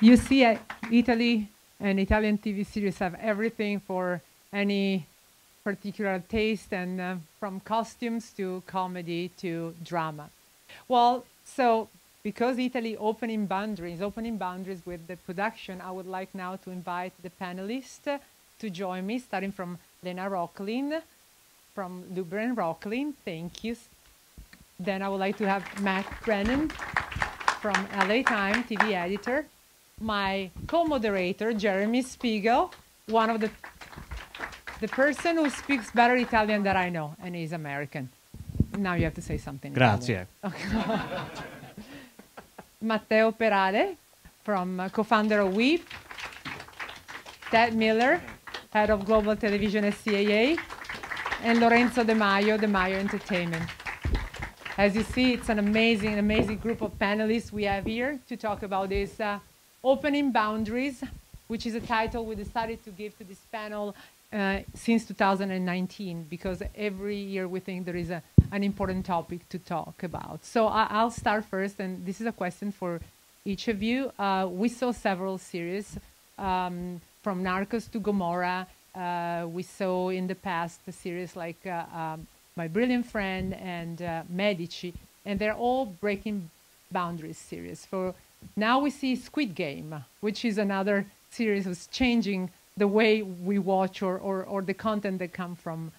You see, Italy and Italian TV series have everything for any particular taste, and from costumes to comedy to drama. Well, so because Italy opening boundaries with the production, I would like now to invite the panelists to join me, starting from Lena Roklin, from Luber and Roklin. Thank you. Then I would like to have Brennan from LA Times, TV editor. My co-moderator, Jeremy Spiegel, one of the person who speaks better Italian than I know, and he's American. Now you have to say something. Grazie. Okay. Matteo Perale, from co-founder of Wiip. Ted Miller, head of global television at CAA, and Lorenzo the Maio Entertainment. As you see, it's an amazing group of panelists we have here to talk about this Opening Boundaries, which is a title we decided to give to this panel since 2019, because every year we think there is an important topic to talk about. So I'll start first, and this is a question for each of you. We saw several series, from Narcos to Gomorrah. We saw in the past a series like My Brilliant Friend and Medici, and they're all breaking boundaries series. For now we see Squid Game, which is another series that's changing the way we watch or the content that come from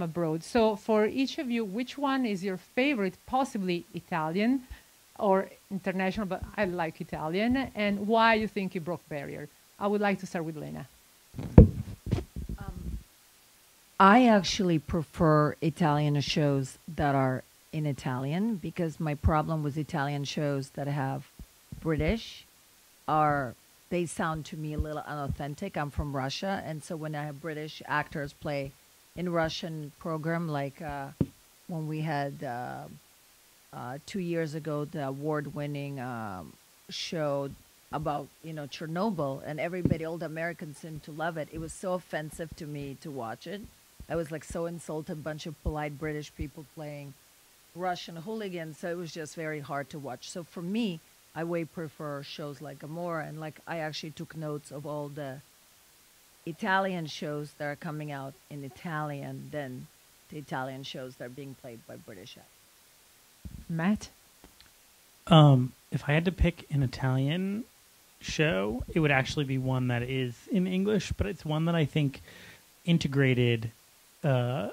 abroad. So for each of you, which one is your favorite, possibly Italian or international, but I like Italian, and why you think it broke barrier? I would like to start with Lena. I actually prefer Italian shows that are in Italian, because my problem with Italian shows that have British they sound to me a little unauthentic. I'm from Russia, and so when I have British actors play in Russian program, like when we had 2 years ago the award-winning show about Chernobyl, and everybody, all the Americans seemed to love it. It was so offensive to me to watch it. I was like so insulted, a bunch of polite British people playing Russian hooligans, so it was just very hard to watch. So for me, I way prefer shows like Gomorrah, and like I actually took notes of all the Italian shows that are coming out in Italian than the Italian shows that are being played by British actors. Matt? If I had to pick an Italian show, it would actually be one that is in English, but it's one that I think integrated the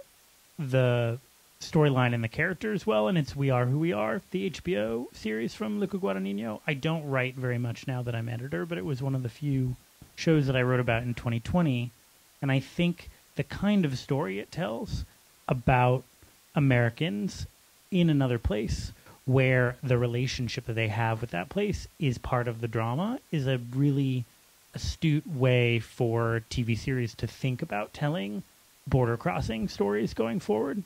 storyline and the characters well, and it's We Are Who We Are, the HBO series from Luca Guadagnino. I don't write very much now that I'm editor, but it was one of the few shows that I wrote about in 2020, and I think the kind of story it tells about Americans in another place, where the relationship that they have with that place is part of the drama, is a really astute way for TV series to think about telling border crossing stories going forward.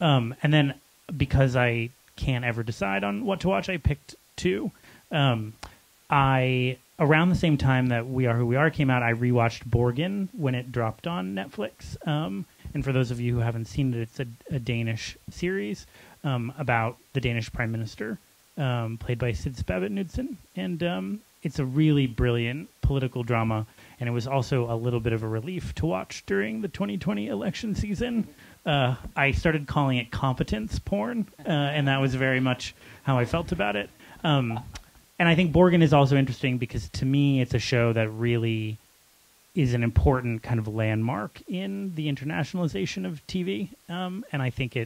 And then because I can't ever decide on what to watch, I picked two. Around the same time that We Are Who We Are came out, I rewatched Borgen when it dropped on Netflix. And for those of you who haven't seen it, it's a Danish series about the Danish Prime Minister, played by Sid Spavit-Knudsen. And it's a really brilliant political drama, and it was also a little bit of a relief to watch during the 2020 election season. I started calling it competence porn, and that was very much how I felt about it. And I think Borgen is also interesting because, to me, it's a show that really is an important kind of landmark in the internationalization of TV. And I think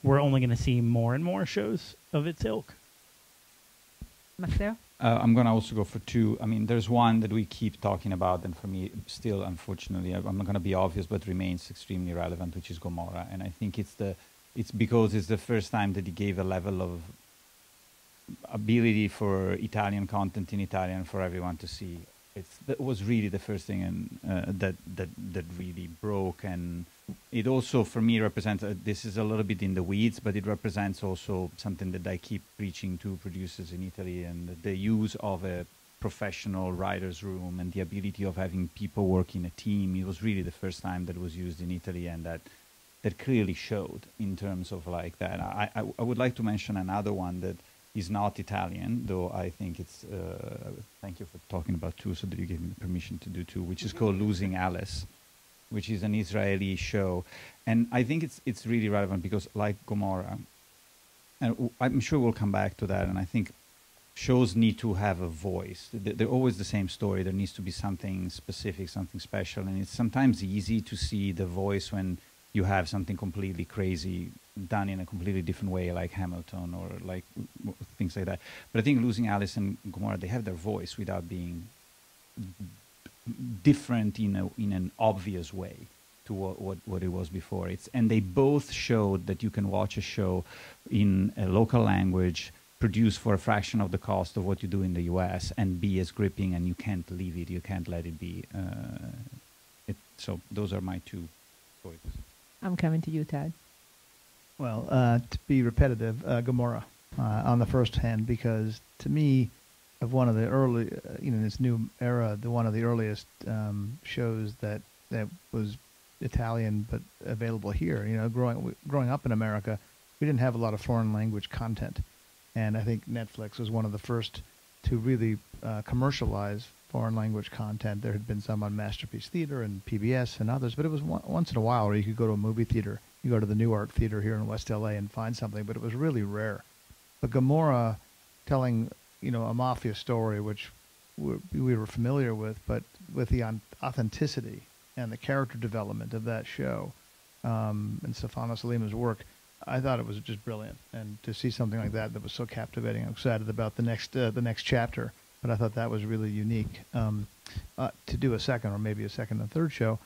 we're only going to see more and more shows of its ilk. Matteo? I'm going to also go for two. I mean, there's one that we keep talking about, and for me, still, unfortunately, I'm not going to be obvious, but remains extremely relevant, which is Gomorrah. And I think it's because it's the first time that he gave a level of ability for Italian content in Italian for everyone to see. That was really the first thing, and that really broke. And it also, for me, represents, this is a little bit in the weeds, but it represents also something that I keep preaching to producers in Italy, and the use of a professional writer's room and the ability of having people work in a team. It was really the first time that was used in Italy, and that clearly showed in terms of like that. I would like to mention another one that is not Italian, though I think it's, thank you for talking about two, so that you gave me the permission to do two, which is called Losing Alice, which is an Israeli show. And I think it's really relevant because, like Gomorrah, and I'm sure we'll come back to that, and I think shows need to have a voice. They're always the same story. There needs to be something specific, something special, and it's sometimes easy to see the voice when you have something completely crazy done in a completely different way, like Hamilton or like things like that. But I think Losing Alice and Gomorrah, they have their voice without being different in an obvious way to what it was before. And they both showed that you can watch a show in a local language, produced for a fraction of the cost of what you do in the US, and be as gripping, and you can't leave it, you can't let it be. So those are my two choices. I'm coming to you, Ted. Well, to be repetitive, Gomorrah on the first hand, because to me, of one of the early, in this new era, one of the earliest shows that was Italian but available here. Growing up in America, we didn't have a lot of foreign language content, and I think Netflix was one of the first to really commercialize foreign language content. There had been some on Masterpiece Theater and PBS and others, but it was once in a while where you could go to a movie theater. You go to the New Art Theater here in West LA and find something, but it was really rare. But Gomorrah, telling a mafia story, which we were familiar with, but with the authenticity and the character development of that show, and Stefano Solima's work, I thought it was just brilliant. And to see something like that was so captivating, I'm excited about the next chapter. But I thought that was really unique. To do a second, or maybe a second and third show,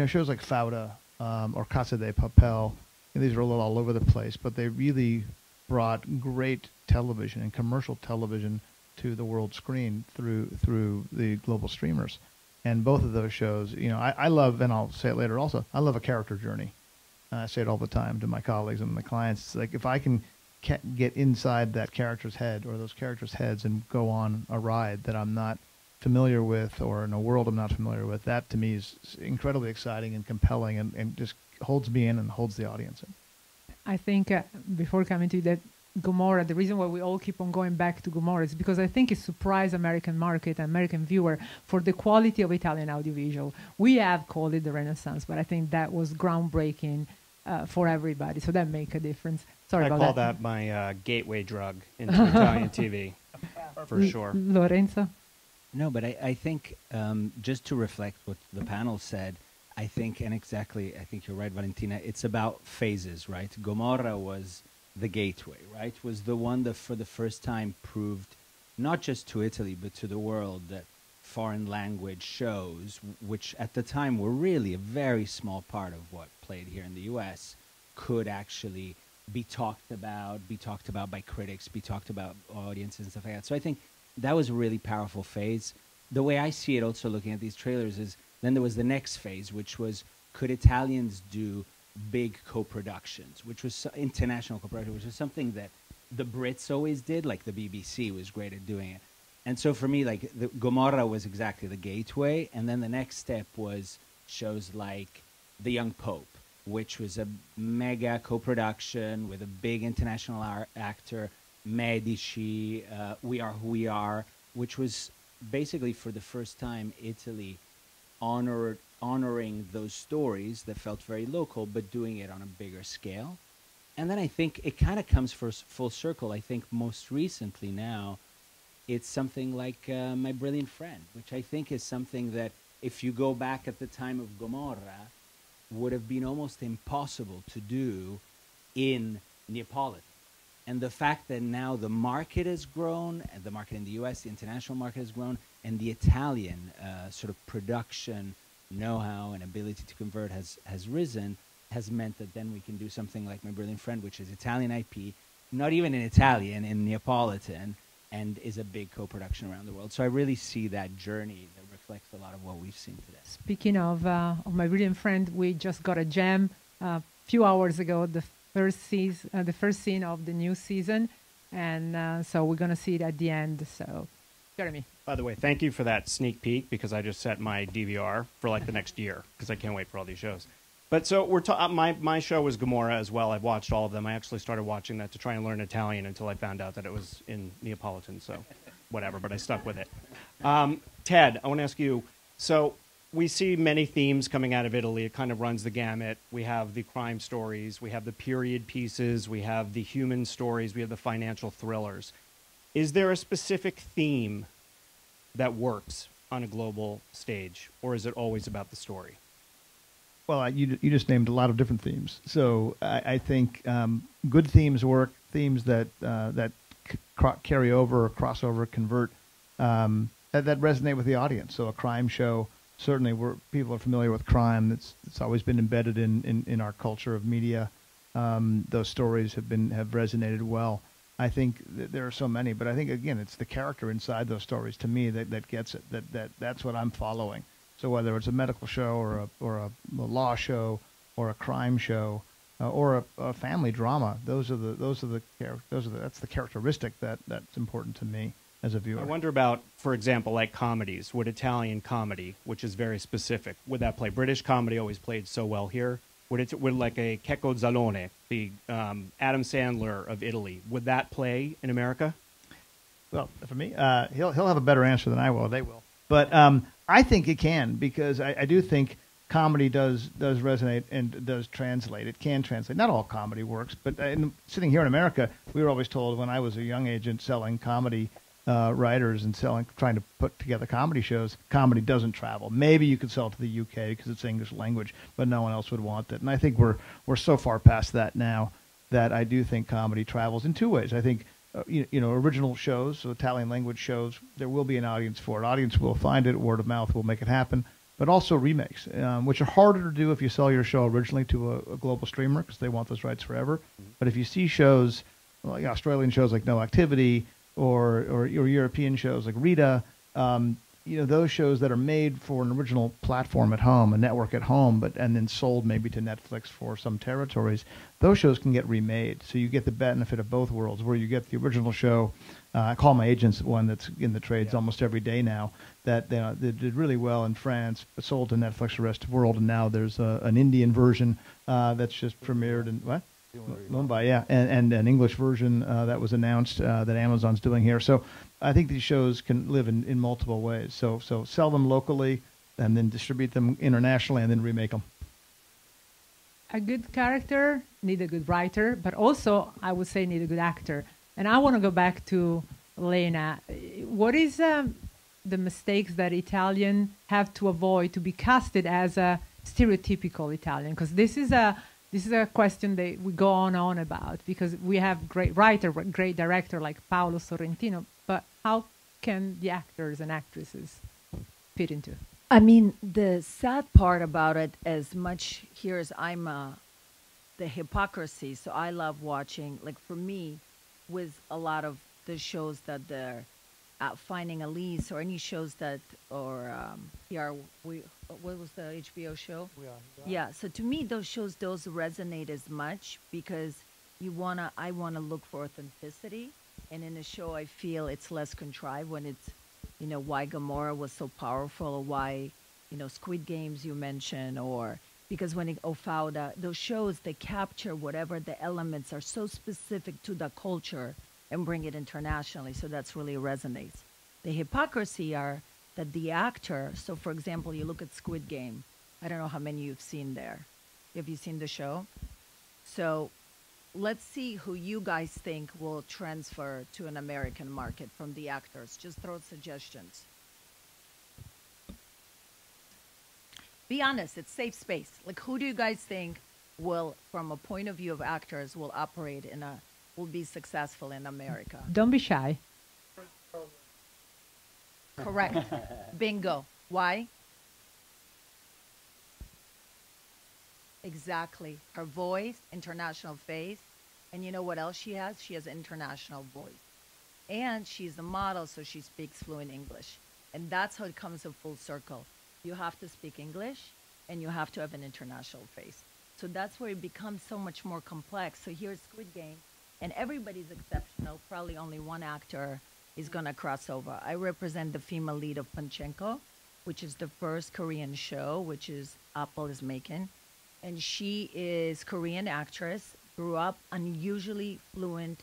shows like Fauda or Casa de Papel, these are a little all over the place, but they really brought great television and commercial television to the world screen through the global streamers. And both of those shows, I love, and I'll say it later also, I love a character journey. I say it all the time to my colleagues and my clients. It's like, if I can get inside that character's head or those characters' heads and go on a ride that I'm not familiar with, or in a world I'm not familiar with, that to me is incredibly exciting and compelling, and just holds me in and holds the audience in. I think before coming to that, Gomorrah, the reason why we all keep on going back to Gomorrah is because I think it surprised American market and American viewer for the quality of Italian audiovisual. We have called it the Renaissance, but I think that was groundbreaking for everybody, so that make a difference. Sorry about that. I call that my gateway drug into Italian TV, for sure. Lorenzo? No, but I think just to reflect what the panel said, I think you're right, Valentina, it's about phases, right? Gomorrah was the gateway, right? Was the one that for the first time proved, not just to Italy, but to the world, that foreign language shows, which at the time were really a very small part of what played here in the US, could actually be talked about by critics, be talked about audiences and stuff like that. So I think that was a really powerful phase. The way I see it also looking at these trailers is, then there was the next phase, which was, could Italians do big co-productions, which was international co-production, which was something that the Brits always did, like the BBC was great at doing it. And so for me, like, Gomorrah was exactly the gateway, and then the next step was shows like The Young Pope, which was a mega co-production with a big international actor, Medici, We Are Who We Are, which was basically for the first time Italy honoring those stories that felt very local, but doing it on a bigger scale. And then I think it kind of comes full circle. I think most recently now, it's something like My Brilliant Friend, which I think is something that, if you go back at the time of Gomorrah, would have been almost impossible to do in Neapolitan. And the fact that now the market has grown, and the market in the US, the international market has grown, and the Italian sort of production know-how and ability to convert has risen, has meant that then we can do something like My Brilliant Friend, which is Italian IP, not even in Italian, in Neapolitan, and is a big co-production around the world. So I really see that journey that reflects a lot of what we've seen today. Speaking of My Brilliant Friend, we just got a gem a few hours ago, the first scene of the new season, and so we're going to see it at the end. So, Jeremy. By the way, thank you for that sneak peek, because I just set my DVR for like the next year, because I can't wait for all these shows. But so my show was Gomorrah as well. I've watched all of them. I actually started watching that to try and learn Italian until I found out that it was in Neapolitan. So whatever, but I stuck with it. Ted, I want to ask you. So we see many themes coming out of Italy. It kind of runs the gamut. We have the crime stories. We have the period pieces. We have the human stories. We have the financial thrillers. Is there a specific theme that works on a global stage, or is it always about the story? Well, you just named a lot of different themes. So I think good themes work. Themes that carry over, crossover, convert, that resonate with the audience. So a crime show, certainly where people are familiar with crime. It's always been embedded in our culture of media. Those stories have resonated well. I think there are so many, but I think again it's the character inside those stories to me that gets it. That's what I'm following. So whether it's a medical show or a law show or a crime show or a family drama, that's the characteristic that's important to me as a viewer. I wonder about, for example, like comedies. Would Italian comedy, which is very specific, would that play? British comedy always played so well here. Would like a Checco Zalone, the Adam Sandler of Italy, would that play in America? Well, for me, he'll have a better answer than I will. They will, but I think it can, because I do think comedy does resonate and does translate. It can translate. Not all comedy works, but sitting here in America, we were always told when I was a young agent selling comedy writers and trying to put together comedy shows, comedy doesn't travel. Maybe you could sell it to the UK because it's English language, but no one else would want it. And I think we're so far past that now that I do think comedy travels in two ways. I think original shows, so Italian language shows, there will be an audience for it. Audience will find it. Word of mouth will make it happen. But also remakes, which are harder to do if you sell your show originally to a global streamer because they want those rights forever. But if you see shows, like Australian shows like No Activity, or European shows like Rita, those shows that are made for an original platform at home, a network at home, and then sold maybe to Netflix for some territories, those shows can get remade. So you get the benefit of both worlds, where you get the original show. I call my agents one that's in the trades almost every day now, that they did really well in France, but sold to Netflix the rest of the world, and now there's an Indian version that's just premiered in what? Mumbai, yeah, and an English version that was announced that Amazon's doing here. So I think these shows can live in multiple ways. So sell them locally and then distribute them internationally and then remake them. A good character need a good writer, but also I would say need a good actor. And I want to go back to Lena. What is the mistakes that Italian have to avoid to be casted as a stereotypical Italian? Because this is a question that we go on about, because we have great writer, great director like Paolo Sorrentino, but how can the actors and actresses fit into? I mean, the sad part about it, as much here as I'm the hypocrisy, so I love watching, like for me, with a lot of the shows that they're Finding Elise, or any shows that, or what was the HBO show? Yeah, so to me, those shows, those resonate as much because I wanna look for authenticity, and in a show, I feel it's less contrived when it's, why Gomorrah was so powerful, or why, Squid Games you mentioned, or because when Ofauda, those shows, they capture whatever the elements are so specific to the culture and bring it internationally, so that's really resonates. The hypocrisy are that the actor, so for example, you look at Squid Game, I don't know how many you've seen there. Have you seen the show? So let's see who you guys think will transfer to an American market from the actors. Just throw suggestions. Be honest, it's safe space. Like, who do you guys think will, from a point of view of actors, will be successful in America? Don't be shy. Correct. Bingo. Why? Exactly. Her voice, international face. And you know what else she has? She has an international voice. And she's a model, so she speaks fluent English. And that's how it comes a full circle. You have to speak English, and you have to have an international face. So that's where it becomes so much more complex. So here's Squid Game, and everybody's exceptional. Probably only one actor is going to cross over. I represent the female lead of Panchenko, which is the first Korean show, which is Apple is making. and she is Korean actress, grew up unusually fluent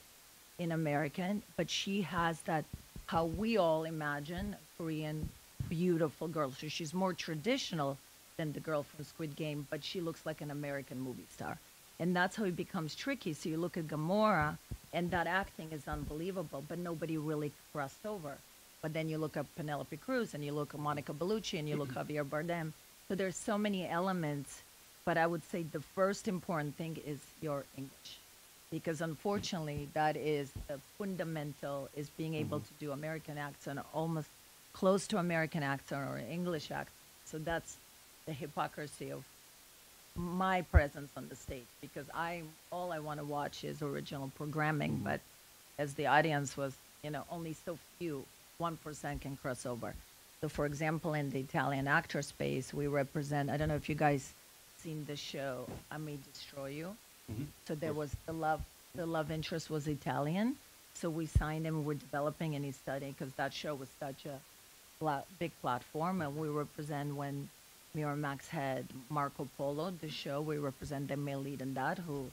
in American, but she has that, how we all imagine Korean beautiful girl. So she's more traditional than the girl from Squid Game, but she looks like an American movie star. And that's how it becomes tricky. So you look at Gamora, and that acting is unbelievable, but nobody really crossed over. But then you look at Penelope Cruz, and you look at Monica Bellucci, and you look at Javier Bardem. So there's so many elements, but I would say the first important thing is your English. Because unfortunately, that is the fundamental, is being able to do American accent, almost close to American accent or English accent. So that's the hypocrisy of my presence on the stage, because all I want to watch is original programming, but as the audience was, only so few, 1% can cross over. So for example, in the Italian actor space, we represent, I don't know if you guys seen the show, I May Destroy You. So there was the love interest was Italian. So we signed him, we're developing and he's studying, because that show was such a big platform, and we represent when Miramax had Marco Polo, the show, we represent the male lead in that, who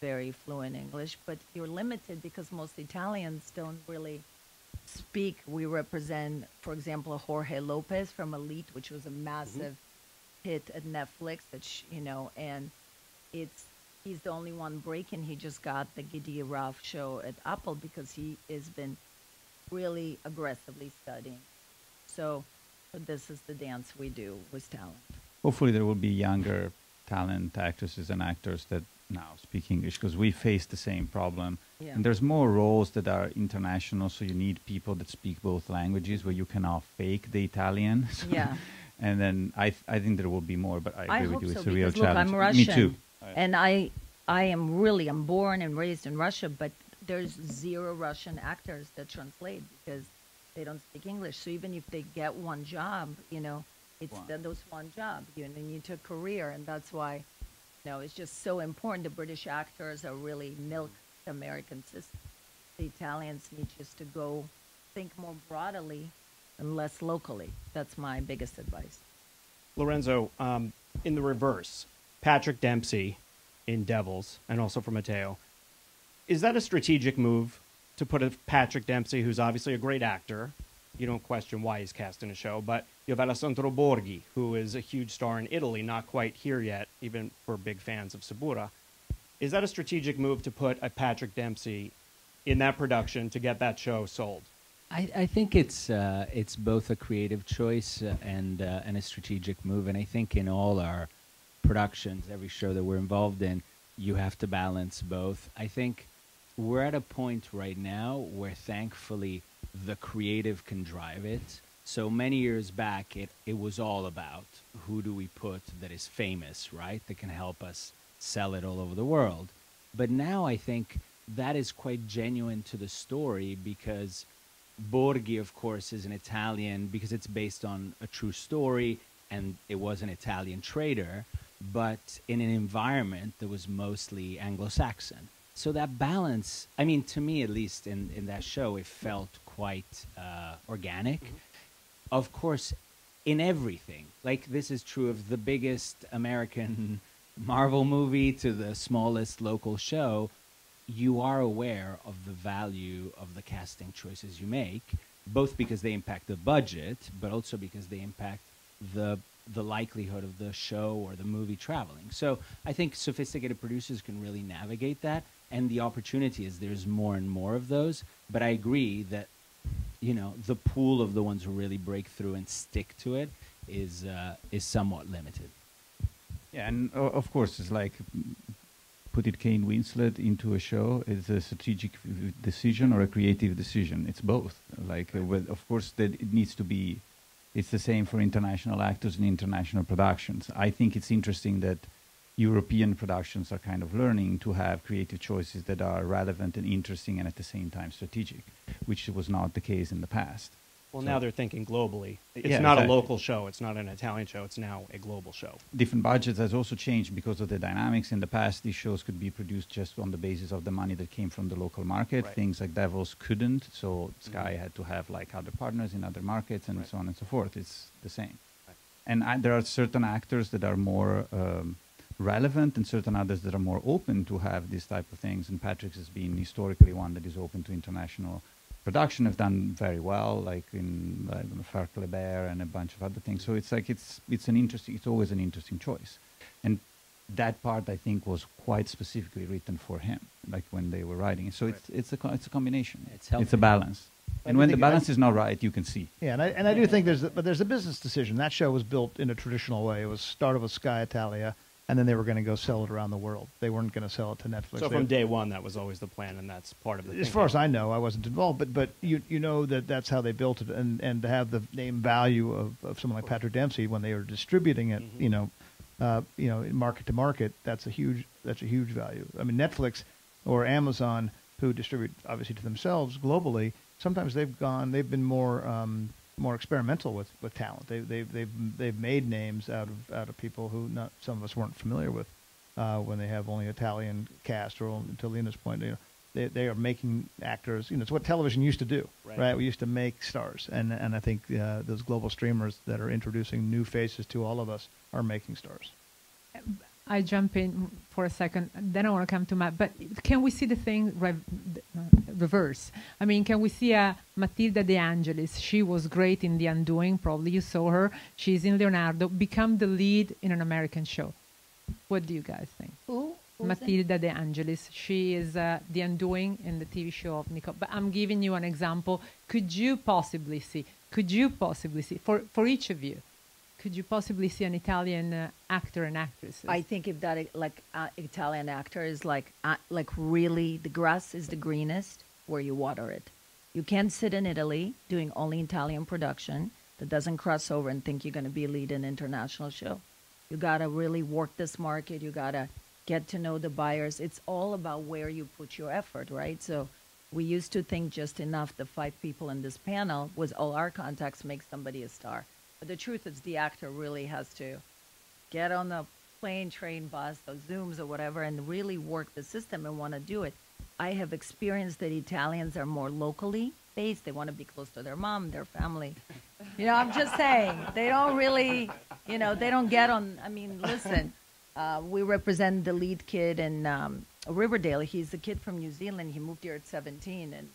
very fluent English, but you're limited because most Italians don't really speak. We represent, for example, Jorge Lopez from Elite, which was a massive hit at Netflix, and he's the only one breaking. He just got the Gidi Ralph show at Apple because he has been really aggressively studying. So this is the dance we do with talent. Hopefully there will be younger talent actresses and actors that now speak English, because we face the same problem. Yeah. And there's more roles that are international, so you need people that speak both languages where you cannot fake the Italian. So Yeah. And then I think there will be more, but I agree with you. Hope It's so, a real because, look, challenge. I'm Russian, Me too. and I'm born and raised in Russia, but there's 0 Russian actors that translate because they don't speak English. So even if they get one job, it's those one job. You need a career, and that's why, it's just so important. The British actors are really milk the American system. The Italians need just to go think more broadly and less locally. That's my biggest advice. Lorenzo, in the reverse, Patrick Dempsey in Devils, and also for Matteo, is that a strategic move to put a Patrick Dempsey, who's obviously a great actor? You don't question why he's cast in a show, but you have Alessandro Borghi, who is a huge star in Italy, not quite here yet, even for big fans of Sabura. Is that a strategic move to put a Patrick Dempsey in that production to get that show sold? I think it's both a creative choice and a strategic move, and I think in all our productions, every show that we're involved in, you have to balance both. I think we're at a point right now where thankfully the creative can drive it. So many years back, it was all about who do we put that is famous, right? That can help us sell it all over the world. But now I think that is quite genuine to the story, because Borghi, of course, is an Italian because it's based on a true story and it was an Italian trader, but in an environment that was mostly Anglo-Saxon. So that balance, I mean, to me at least in that show, it felt quite organic. Of course, in everything, like this is true of the biggest American Marvel movie to the smallest local show, you are aware of the value of the casting choices you make, both because they impact the budget, but also because they impact the likelihood of the show or the movie traveling. So I think sophisticated producers can really navigate that, and the opportunity is there's more and more of those. But I agree that, the pool of the ones who really break through and stick to it is somewhat limited. Yeah, and of course, it's like put it Kane Winslet into a show is a strategic decision or a creative decision. It's both. Like, of course, that it needs to be. It's the same for international actors and international productions. I think it's interesting that European productions are kind of learning to have creative choices that are relevant and interesting and at the same time strategic, which was not the case in the past. Well, So now they're thinking globally. It's Yeah, not exactly. a local show. It's not an Italian show. It's now a global show. Different budgets has also changed because of the dynamics. In the past, these shows could be produced just on the basis of the money that came from the local market. Right. Things like Devils couldn't, so Sky had to have like other partners in other markets and Right. so on and so forth. It's the same. Right. And there are certain actors that are more relevant, and certain others that are more open to have these type of things. And Patrick's has been historically one that is open to international production, have done very well, like in Farc Leber and a bunch of other things. So it's like it's always an interesting choice. And that part, I think, was quite specifically written for him, like when they were writing it. So it's a combination. It's a balance. And when the balance is not right, you can see. Yeah, and I do think there's a business decision. That show was built in a traditional way. It was started with Sky Italia, and then they were going to go sell it around the world. They weren't going to sell it to Netflix. So from day one, that was always the plan, and that's part of the As far as I know, I wasn't involved, but you know that's how they built it, and to have the name value of someone like Patrick Dempsey when they were distributing it, market to market, that's a huge value. I mean, Netflix or Amazon, who distribute obviously to themselves globally, sometimes they've been more experimental with talent. They've made names out of people who some of us weren't familiar with when they have only Italian cast, or until Lena's point, they are making actors. It's what television used to do, right? We used to make stars, and I think those global streamers that are introducing new faces to all of us are making stars. I jump in for a second, then I want to come to Matt. But can we see the thing reverse? I mean, can we see a Matilda De Angelis? She was great in The Undoing. Probably you saw her. She's in Leonardo. Become the lead in an American show. What do you guys think? Who? Matilda De Angelis. She is The Undoing in the TV show of Nicole. But I'm giving you an example. Could you possibly see, for each of you, could you possibly see an Italian actor and actress? I think if that Italian actor is like really, the grass is the greenest where you water it. You can't sit in Italy doing only Italian production that doesn't cross over and think you're going to be lead an international show. You got to really work this market. You got to get to know the buyers. It's all about where you put your effort, right? So we used to think just enough, the 5 people in this panel, was all our contacts make somebody a star. But the truth is the actor really has to get on the plane, train, bus, those Zooms or whatever, and really work the system and want to do it. I have experienced that Italians are more locally based. They want to be close to their mom, their family. I'm just saying. They don't really, they don't get on. I mean, listen, we represent the lead kid in Riverdale. He's a kid from New Zealand. He moved here at 17, and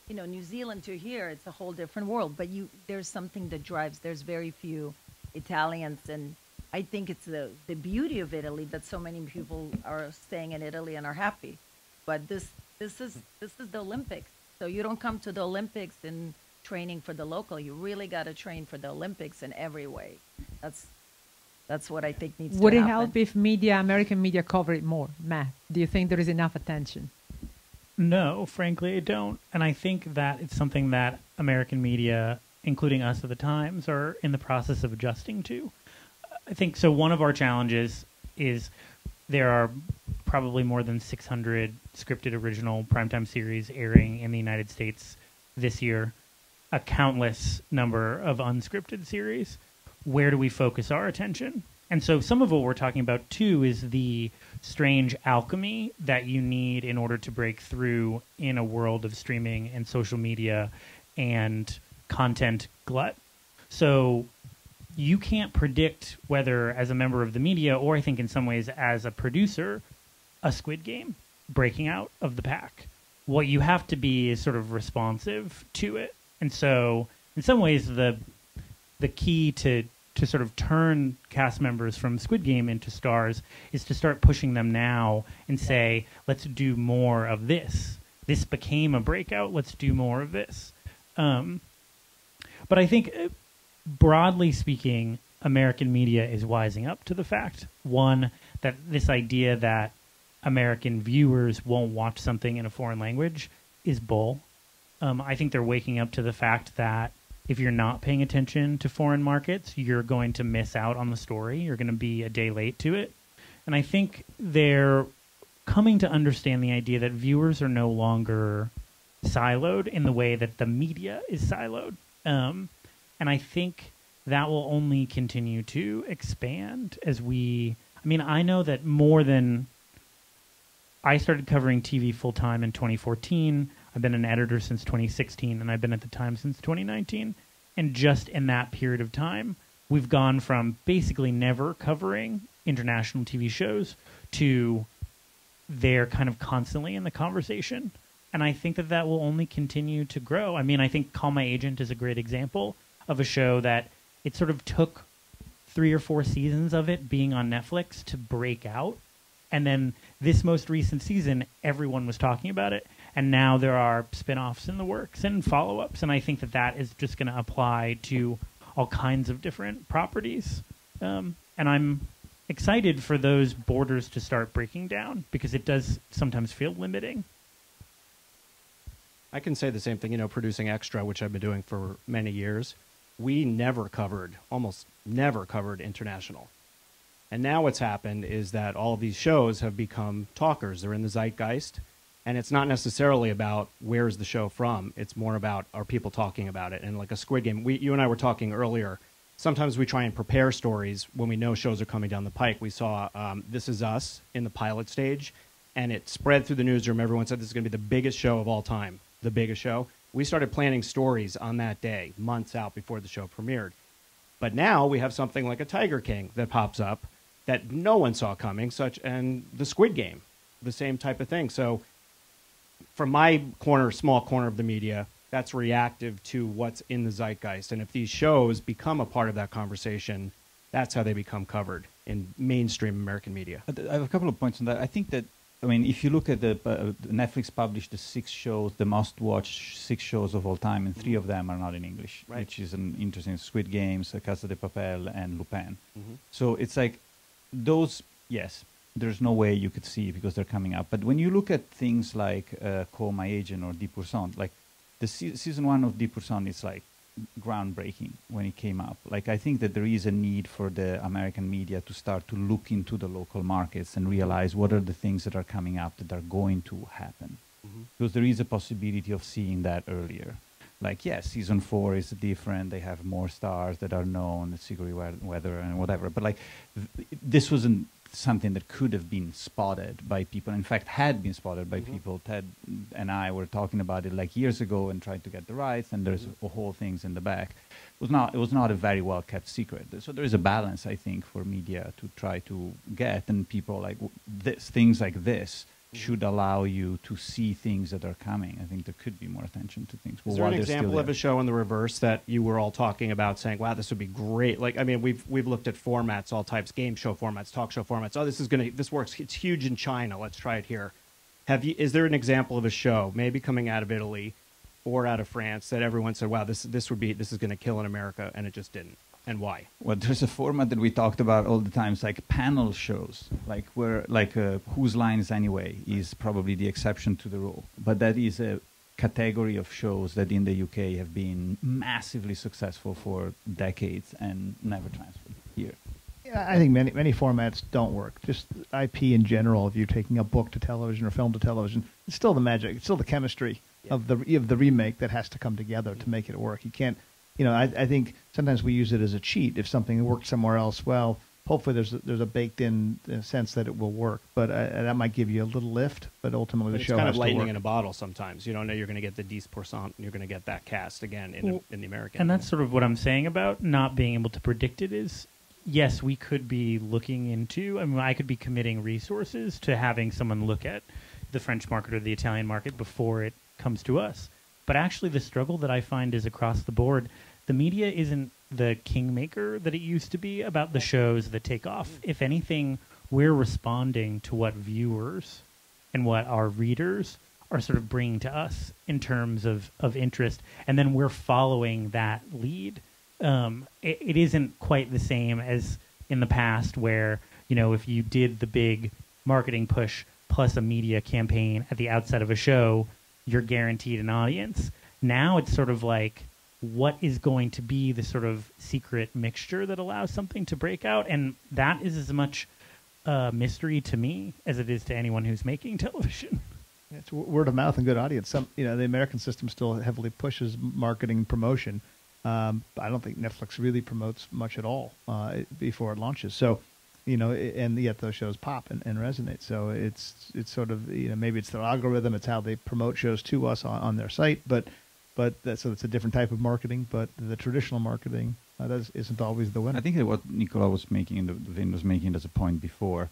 New Zealand to here, it's a whole different world. But there's something that drives. There's very few Italians, and I think it's the beauty of Italy that so many people are staying in Italy and are happy. But this is the Olympics. So you don't come to the Olympics in training for the local. You really got to train for the Olympics in every way. That's what I think needs to happen. Would it help if American media cover it more? Matt, do you think there is enough attention? No, frankly, I don't. And I think that it's something that American media, including us at the Times, are in the process of adjusting to. I think so. One of our challenges is there are probably more than 600 scripted original primetime series airing in the United States this year, a countless number of unscripted series. Where do we focus our attention? And so some of what we're talking about, too, is the strange alchemy that you need in order to break through in a world of streaming and social media and content glut. So you can't predict whether, as a member of the media, or I think in some ways as a producer, a Squid Game breaking out of the pack. What you have to be is sort of responsive to it. And so in some ways the key to sort of turn cast members from Squid Game into stars is to start pushing them now and say, let's do more of this. This became a breakout. Let's do more of this. But I think, broadly speaking, American media is wising up to the fact, one, that this idea that American viewers won't watch something in a foreign language is bull. I think they're waking up to the fact that if you're not paying attention to foreign markets, you're going to miss out on the story. You're going to be a day late to it. And I think they're coming to understand the idea that viewers are no longer siloed in the way that the media is siloed. And I think that will only continue to expand as I know that more than... I started covering TV full-time in 2014. I've been an editor since 2016, and I've been at the Times since 2019. And just in that period of time, we've gone from basically never covering international TV shows to they're kind of constantly in the conversation. And I think that that will only continue to grow. I mean, I think Call My Agent is a great example of a show that it sort of took 3 or 4 seasons of it being on Netflix to break out. And then this most recent season, everyone was talking about it. And now there are spin-offs in the works and follow-ups. And I think that that is just going to apply to all kinds of different properties. And I'm excited for those borders to start breaking down because it does sometimes feel limiting. I can say the same thing, producing Extra, which I've been doing for many years. We almost never covered international. And now what's happened is that all of these shows have become talkers. They're in the zeitgeist. And it's not necessarily about where's the show from. It's more about are people talking about it. And like a Squid Game, you and I were talking earlier. Sometimes we try and prepare stories when we know shows are coming down the pike. We saw This Is Us in the pilot stage, and it spread through the newsroom. Everyone said this is going to be the biggest show of all time, the biggest show. We started planning stories on that day, months out before the show premiered. But now we have something like a Tiger King that pops up that no one saw coming, and the Squid Game, the same type of thing. So from my small corner of the media, that's reactive to what's in the zeitgeist. And if these shows become a part of that conversation, that's how they become covered in mainstream American media. I have a couple of points on that. I think that, if you look at Netflix published the 6 shows, the must-watch 6 shows of all time, and 3 of them are not in English, right, which is an interesting. Squid Games, Casa de Papel, and Lupin. Mm-hmm. So it's like those, yes, there's no way you could see because they're coming up. But when you look at things like Call My Agent or 10%, like the season 1 of 10%, is like groundbreaking when it came up. Like I think that there is a need for the American media to start to look into the local markets and realize what are the things that are coming up that are going to happen. Mm-hmm. Because there is a possibility of seeing that earlier. Like, yes, season 4 is different. They have more stars that are known, the Secret Weather and whatever. But like, this wasn't something that could have been spotted by people. In fact, had been spotted by people. Ted and I were talking about it like years ago and trying to get the rights. And there's a whole things in the back. It was not a very well kept secret. So there is a balance, I think, for media to try to get. And people like things like this should allow you to see things that are coming. I think there could be more attention to things. Is there an example of a show in the reverse that you were all talking about, saying, "Wow, this would be great"? Like, I mean, we've looked at formats, all types, game show formats, talk show formats. Oh, this works. It's huge in China. Let's try it here. Is there an example of a show, maybe coming out of Italy or out of France, that everyone said, "Wow, this is going to kill in America," and it just didn't? And why? Well, there's a format that we talked about all the time. It's like panel shows, Whose Line Is Anyway is probably the exception to the rule. But that is a category of shows that in the UK have been massively successful for decades and never transferred here. Yeah, I think many formats don't work. Just IP in general, if you're taking a book to television or film to television, it's still the magic. It's still the chemistry of the remake that has to come together to make it work. You can't. I think sometimes we use it as a cheat. If something worked somewhere else, well, hopefully there's a baked-in sense that it will work. But that might give you a little lift. But ultimately, the show has to work. It's kind of lightning in a bottle sometimes. You don't know you're going to get the 10%, and you're going to get that cast again in the American. And that's sort of what I'm saying about not being able to predict it is, yes, we could be looking into, I could be committing resources to having someone look at the French market or the Italian market before it comes to us. But actually, the struggle that I find is across the board. The media isn't the kingmaker that it used to be about the shows that take off. If anything, we're responding to what viewers and what our readers are sort of bringing to us in terms of interest. And then we're following that lead. It isn't quite the same as in the past where, if you did the big marketing push plus a media campaign at the outset of a show, you're guaranteed an audience. Now it's sort of like, what is going to be the sort of secret mixture that allows something to break out? And that is as much mystery to me as it is to anyone who's making television. It's word of mouth and good audience. The American system still heavily pushes marketing and promotion. I don't think Netflix really promotes much at all before it launches. So, and yet those shows pop and resonate. So it's sort of, maybe it's their algorithm. It's how they promote shows to us on their site. So it's a different type of marketing. But the traditional marketing that isn't always the winner. I think that what Nicola was making, Vin was making as a point before.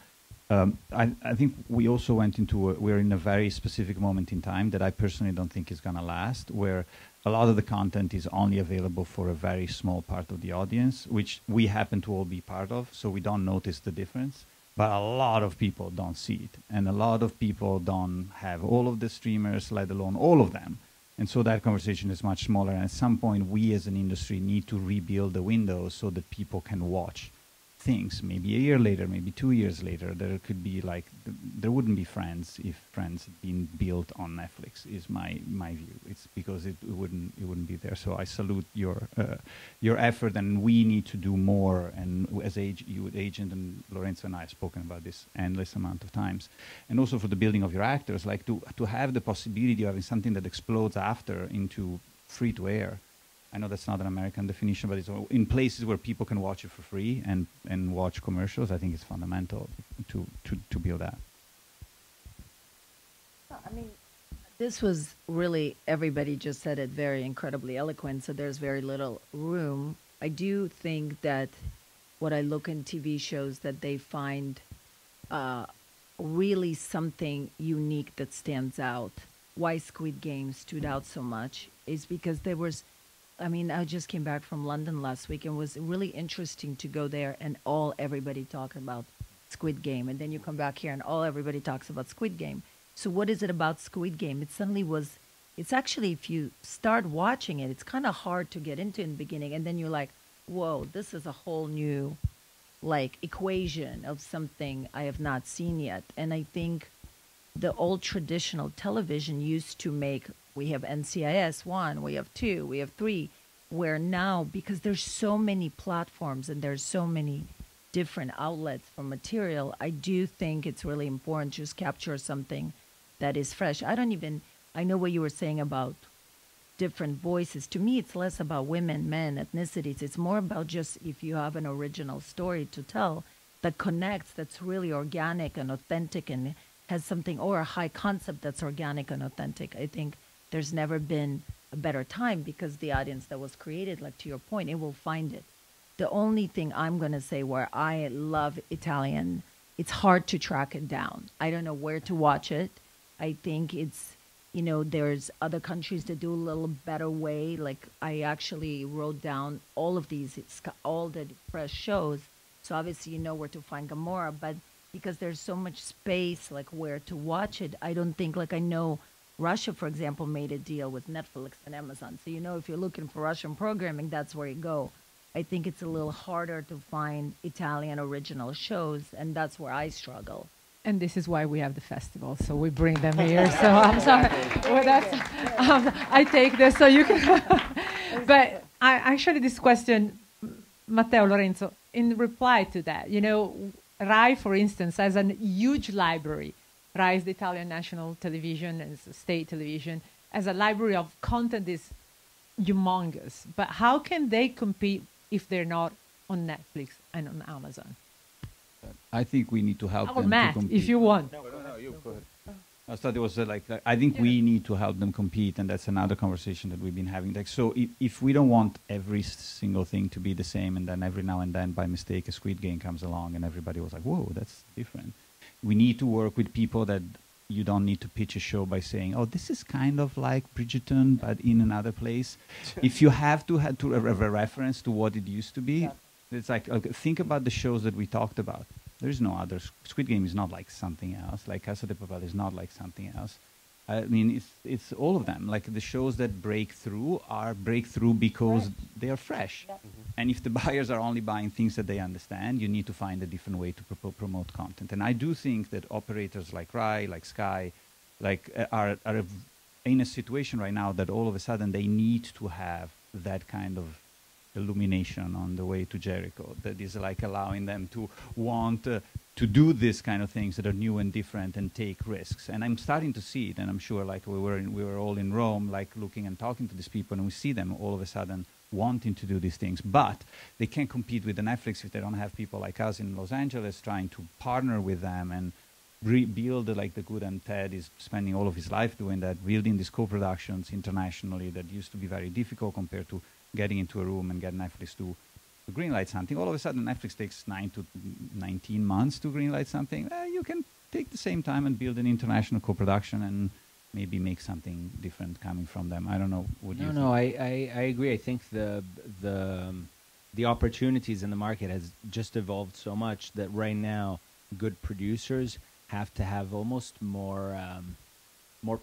I think we also went into we're in a very specific moment in time that I personally don't think is going to last, where a lot of the content is only available for a very small part of the audience, which we happen to all be part of, so we don't notice the difference. But a lot of people don't see it, and a lot of people don't have all of the streamers, let alone all of them. And so that conversation is much smaller. And at some point, we as an industry need to rebuild the windows so that people can watch things. Maybe a year later, maybe 2 years later, there could be like, there wouldn't be Friends if Friends had been built on Netflix, is my view. It's because it wouldn't be there. So I salute your effort, and we need to do more. And as you, Agent, and Lorenzo and I have spoken about this endless amount of times. And also for the building of your actors, like to have the possibility of having something that explodes after into free to air. I know that's not an American definition, but it's in places where people can watch it for free and watch commercials. I think it's fundamental to build that. I mean, this was really, everybody just said it very incredibly eloquent, so there's very little room. I do think that what I look in TV shows that they find really something unique that stands out. Why Squid Game stood out so much is because there was, I mean, I just came back from London last week, and it was really interesting to go there and everybody talking about Squid Game. And then you come back here and everybody talks about Squid Game. So what is it about Squid Game? It suddenly was, it's actually, if you start watching it, it's kind of hard to get into in the beginning. And then you're like, whoa, this is a whole new, like, equation of something I have not seen yet. And I think the old traditional television used to make, we have NCIS 1, we have 2, we have 3, where now, because there's so many platforms and there's so many different outlets for material, I do think it's really important to just capture something that is fresh. I know what you were saying about different voices. To me, it's less about women, men, ethnicities. It's more about just if you have an original story to tell that connects, that's really organic and authentic and has something, or a high concept that's organic and authentic. I think there's never been a better time, because the audience that was created, like to your point, it will find it. The only thing I'm going to say where I love Italian, it's hard to track it down. I don't know where to watch it. I think it's, there's other countries that do a little better way. Like, I actually wrote down all of these, all the fresh shows. So obviously you know where to find Gomorrah, but because there's so much space, like where to watch it, I don't think, like I know Russia, for example, made a deal with Netflix and Amazon. So, if you're looking for Russian programming, that's where you go. I think it's a little harder to find Italian original shows, and that's where I struggle. And this is why we have the festival, so we bring them here. So I'm sorry. Well, I take this so you can. But actually, this question, Matteo, Lorenzo, in reply to that, RAI, for instance, has a huge library. RAI is the Italian national television and it's a state television. As a library of content is humongous. But how can they compete if they're not on Netflix and on Amazon? I think we need to help Or them Matt, to compete. if you want. No, you go ahead. I thought it was I think we need to help them compete, and that's another conversation that we've been having. Like, so if we don't want every single thing to be the same, and then every now and then by mistake a Squid Game comes along and everybody was like, whoa, that's different. We need to work with people that you don't need to pitch a show by saying, oh, this is kind of like Bridgerton, but in another place. If you have to have a reference to what it used to be, it's like, okay, think about the shows that we talked about. There is no other. Squid Game is not like something else. Like Casa de Papel is not like something else. I mean, it's all of them. Like the shows that break through are breakthrough because they are fresh. Yeah. Mm-hmm. And if the buyers are only buying things that they understand, you need to find a different way to promote content. And I do think that operators like RAI, like Sky, are in a situation right now that all of a sudden they need to have that kind of illumination on the way to Jericho that is like allowing them to want to do this kind of things that are new and different and take risks. And I'm starting to see it, and I'm sure like we were all in Rome, like looking and talking to these people, and we see them all of a sudden wanting to do these things. But they can't compete with the Netflix if they don't have people like us in Los Angeles trying to partner with them and rebuild like the good. And Ted is spending all of his life doing that, building these co-productions internationally that used to be very difficult compared to getting into a room and get Netflix to to greenlight something. All of a sudden, Netflix takes 9 to 19 months to greenlight something. You can take the same time and build an international co-production and maybe make something different coming from them. I don't know. What you think? I agree. I think the opportunities in the market has just evolved so much that right now good producers have to have almost more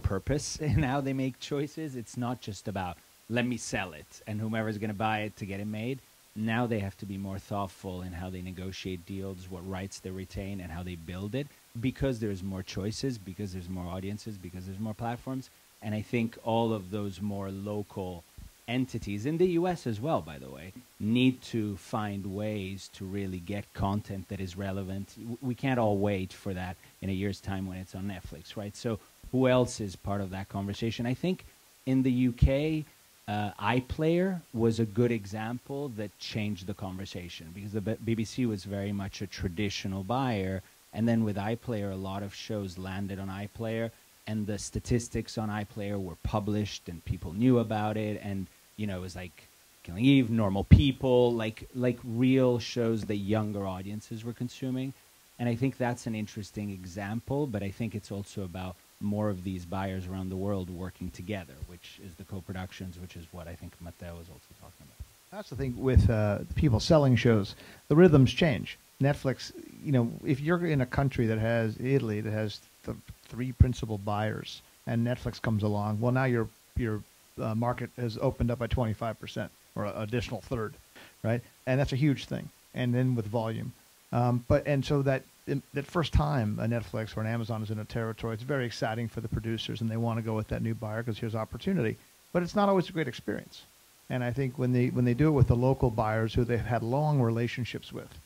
purpose in how they make choices. It's not just about let me sell it and whomever's going to buy it to get it made. Now they have to be more thoughtful in how they negotiate deals, what rights they retain, and how they build it, because there's more choices, because there's more audiences, because there's more platforms. And I think all of those more local entities, in the US as well, by the way, need to find ways to really get content that is relevant. We can't all wait for that in a year's time when it's on Netflix, right? So who else is part of that conversation? I think in the UK, iPlayer was a good example that changed the conversation, because the BBC was very much a traditional buyer, and then with iPlayer, a lot of shows landed on iPlayer, and the statistics on iPlayer were published, and people knew about it, and you know, it was like Killing Eve, Normal People, like real shows that younger audiences were consuming. And I think that's an interesting example, but I think it's also about more of these buyers around the world working together, which is the co-productions, which is what I think Matteo is also talking about. That's the thing with people selling shows. The rhythms change. Netflix, you know, if you're in a country that has Italy, that has the 3 principal buyers, and Netflix comes along, well, now your market has opened up by 25% or an additional third, right? And that's a huge thing. And then with volume, so that first time a Netflix or an Amazon is in a territory, it's very exciting for the producers, and they want to go with that new buyer because here's opportunity. But it's not always a great experience. And I think when they do it with the local buyers who they've had long relationships with,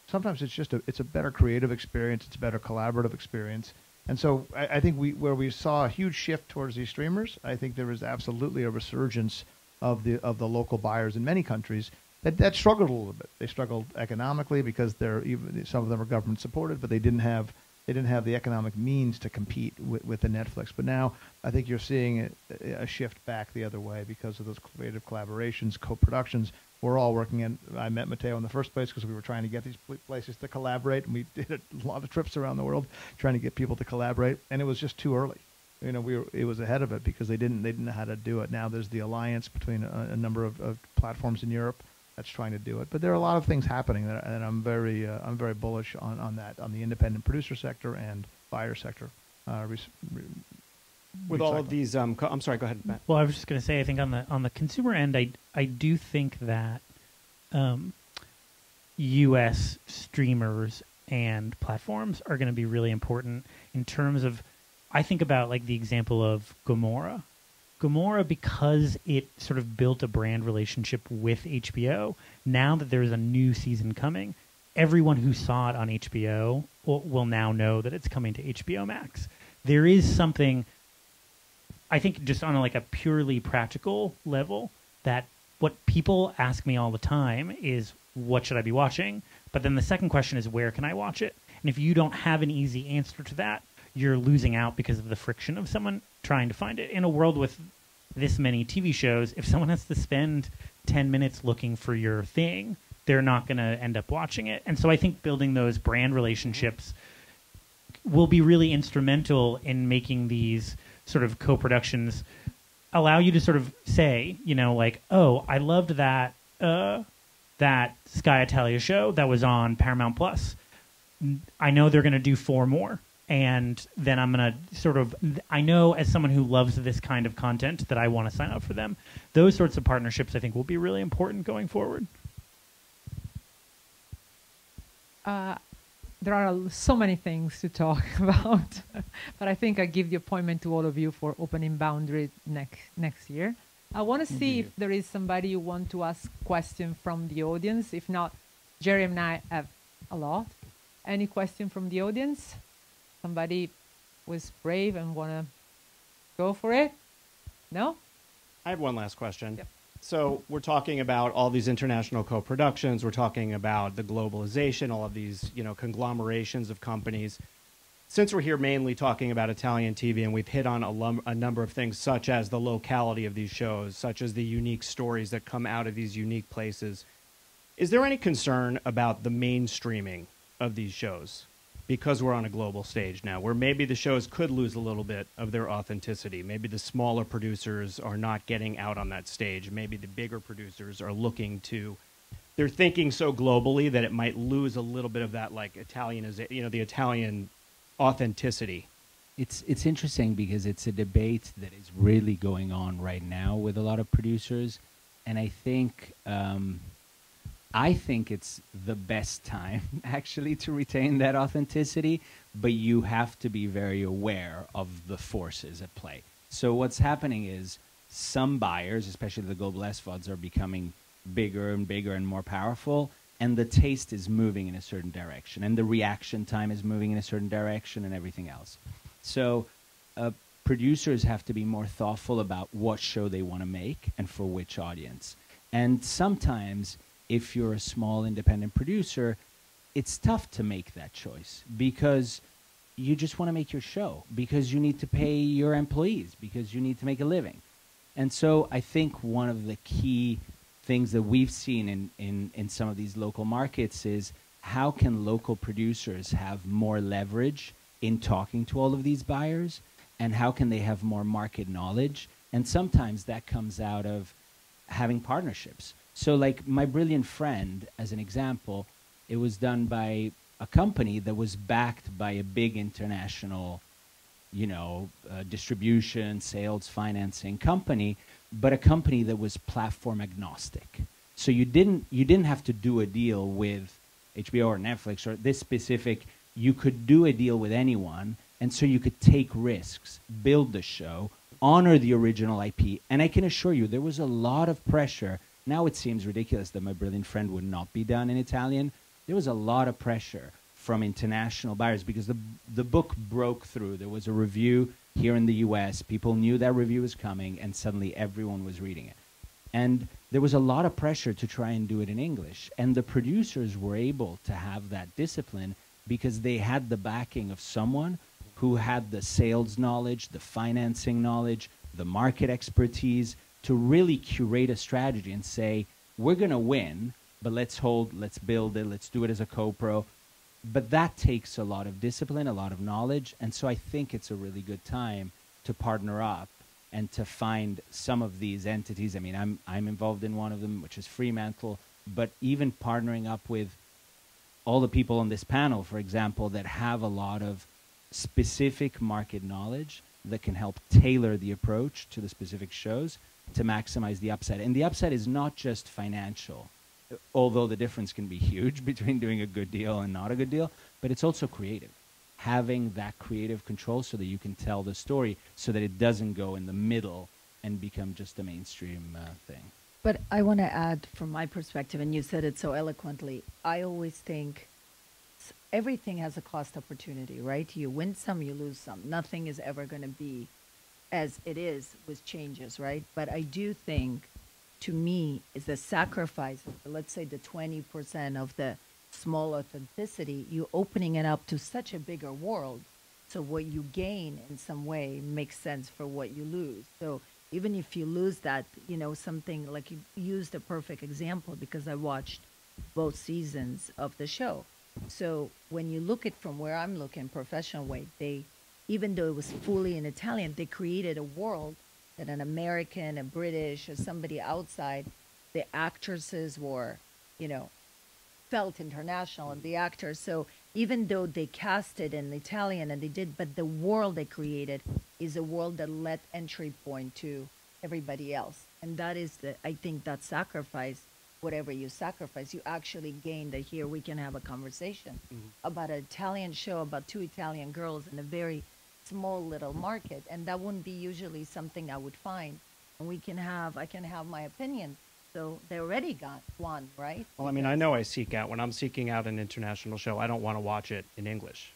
sometimes it's a better creative experience, it's a better collaborative experience. And so I think where we saw a huge shift towards these streamers, I think there is absolutely a resurgence of the local buyers in many countries that struggled a little bit. They struggled economically because some of them are government supported, but they didn't have the economic means to compete with the Netflix. But now I think you're seeing a shift back the other way because of those creative collaborations, co-productions. We're all working in. I met Matteo in the first place because we were trying to get these places to collaborate, and we did a lot of trips around the world trying to get people to collaborate, and it was just too early. You know, it was ahead of it because they didn't know how to do it. Now there's the alliance between a number of platforms in Europe that's trying to do it. But there are a lot of things happening and I'm very bullish on that, on the independent producer sector and buyer sector. With all of these, I'm sorry, go ahead, Matt. Well, I was just going to say, I think on the consumer end, I do think that U.S. streamers and platforms are going to be really important in terms of, I think about like the example of Gomorrah. Gomorrah, because it sort of built a brand relationship with HBO, now that there's a new season coming, everyone who saw it on HBO will now know that it's coming to HBO Max. There is something, I think, just on a purely practical level, that what people ask me all the time is, what should I be watching? But then the second question is, where can I watch it? And if you don't have an easy answer to that, you're losing out because of the friction of someone trying to find it. In a world with this many TV shows, if someone has to spend 10 minutes looking for your thing, they're not going to end up watching it. And so I think building those brand relationships will be really instrumental in making these sort of co-productions allow you to sort of say, oh, I loved that Sky Italia show that was on Paramount Plus. I know they're going to do 4 more. And then I'm going to I know as someone who loves this kind of content that I want to sign up for them. Those sorts of partnerships, I think, will be really important going forward. There are so many things to talk about, but I think I give the appointment to all of you for opening boundary next year. I want to see if there is somebody who want to ask question from the audience. If not, Jerry and I have a lot. Any question from the audience? Somebody was brave and want to go for it? No? I have one last question. Yep. So we're talking about all these international co-productions. We're talking about the globalization, all of these, conglomerations of companies. Since we're here mainly talking about Italian TV, and we've hit on a number of things, such as the locality of these shows, such as the unique stories that come out of these unique places, Is there any concern about the mainstreaming of these shows? Because we're on a global stage now, where maybe the shows could lose a little bit of their authenticity. Maybe the smaller producers are not getting out on that stage. Maybe the bigger producers are looking to, they're thinking so globally that it might lose a little bit of that, like, the Italian authenticity. It's interesting because it's a debate that is really going on right now with a lot of producers, and I think it's the best time actually to retain that authenticity, but you have to be very aware of the forces at play. So what's happening is some buyers, especially the global SVODs, are becoming bigger and bigger and more powerful, and the taste is moving in a certain direction, and the reaction time is moving in a certain direction, and everything else. So producers have to be more thoughtful about what show they want to make and for which audience. And sometimes, if you're a small independent producer, it's tough to make that choice because you just want to make your show, because you need to pay your employees, because you need to make a living. And so I think one of the key things that we've seen in some of these local markets is how can local producers have more leverage in talking to all of these buyers, and how can they have more market knowledge? And sometimes that comes out of having partnerships. So like My Brilliant Friend, as an example, it was done by a company that was backed by a big international, distribution, sales, financing company, but a company that was platform agnostic. So you didn't have to do a deal with HBO or Netflix or this specific. You could do a deal with anyone, and so you could take risks, build the show, honor the original IP. And I can assure you, there was a lot of pressure. Now it seems ridiculous that My Brilliant Friend would not be done in Italian. There was a lot of pressure from international buyers because the book broke through. There was a review here in the US. People knew that review was coming, and suddenly everyone was reading it. And there was a lot of pressure to try and do it in English. And the producers were able to have that discipline because they had the backing of someone who had the sales knowledge, the financing knowledge, the market expertise to really curate a strategy and say, we're going to win, but let's build it, let's do it as a co-pro. But that takes a lot of discipline, a lot of knowledge, and so I think it's a really good time to partner up and to find some of these entities. I mean, I'm involved in one of them, which is Fremantle, but even partnering up with all the people on this panel, for example, that have a lot of specific market knowledge that can help tailor the approach to the specific shows to maximize the upside. And the upside is not just financial, although the difference can be huge between doing a good deal and not a good deal, but it's also creative. Having that creative control so that you can tell the story so that it doesn't go in the middle and become just a mainstream thing. But I want to add from my perspective, and you said it so eloquently, I always think everything has a cost opportunity, right? You win some, you lose some. Nothing is ever going to be as it is with changes, right? But I do think, to me, is the sacrifice of, let's say, the 20% of the small authenticity, you opening it up to such a bigger world. So what you gain in some way makes sense for what you lose. So even if you lose that, something like you used a perfect example because I watched both seasons of the show. So when you look at from where I'm looking, professional way, even though it was fully in Italian, they created a world that an American, a British, or somebody outside, the actresses were, felt international and the actors. So even though they cast it in Italian and they did, but the world they created is a world that let entry point to everybody else. And that is I think that sacrifice, whatever you sacrifice, you actually gain that here we can have a conversation about an Italian show about two Italian girls in a very small little market. And that wouldn't be usually something I would find. And I can have my opinion. So they already got one, right? Well, I mean, I know I seek out, when I'm seeking out an international show, I don't want to watch it in English.